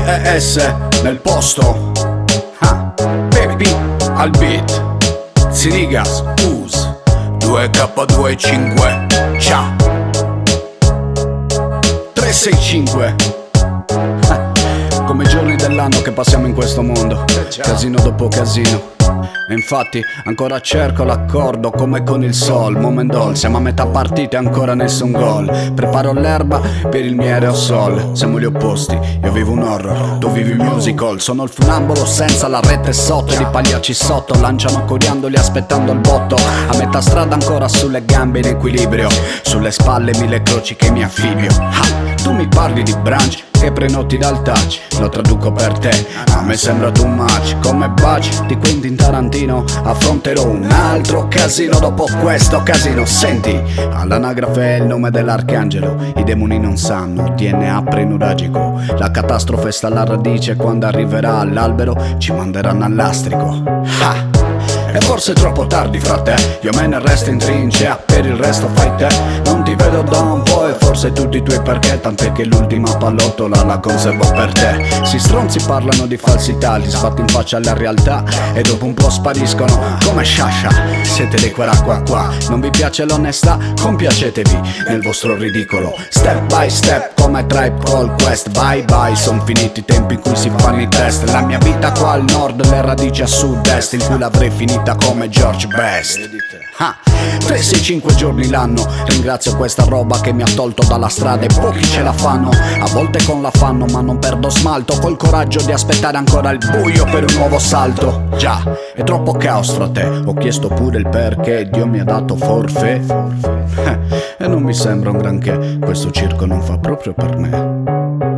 ES nel posto. Peppi al beat. Zinigas, Us 2K25. Ciao 365. Come giorni dell'anno che passiamo in questo mondo, casino dopo casino. E infatti ancora cerco l'accordo come con il sol. Momendol, siamo a metà partita e ancora nessun gol. Preparo l'erba per il mio aerosol. Siamo gli opposti, io vivo un horror, tu vivi un musical. Sono il funambolo senza la rete sotto. Di pagliacci sotto, lanciano coriandoli aspettando il botto. A metà strada ancora sulle gambe in equilibrio. Sulle spalle 1000 croci che mi affibio. Tu mi parli di branch che prenoti dal touch, lo traduco per te, a me sembra too much. Come baci di Quentin Tarantino, affronterò un altro casino dopo questo casino. Senti, all'anagrafe è il nome dell'arcangelo. I demoni non sanno, DNA prenuragico. La catastrofe sta alla radice, quando arriverà all'albero ci manderanno all'astrico. E forse è troppo tardi, frate, io me ne resto in trincea, per il resto fai te. Non ti vedo da un po' e forse tutti i tuoi perché, tant'è che l'ultima pallottola la conservo per te. Si stronzi parlano di falsità, li sbatti in faccia alla realtà e dopo un po' spariscono come Sciascia. Siete dei qua. Non vi piace l'onestà? Compiacetevi nel vostro ridicolo. Step by step come Tribe Called Quest. Bye bye, son finiti i tempi in cui si fanno i test. La mia vita qua al nord, le radici a sud-est, in cui l'avrei finita come George Best. 365 giorni l'anno, ringrazio questa roba che mi ha tolto dalla strada. E pochi ce la fanno, a volte con l'affanno, ma non perdo smalto. Col coraggio di aspettare ancora il buio per un nuovo salto. Già, è troppo caos, frate, ho chiesto pure il perché, Dio mi ha dato forfait. E non mi sembra un granché, questo circo non fa proprio per me.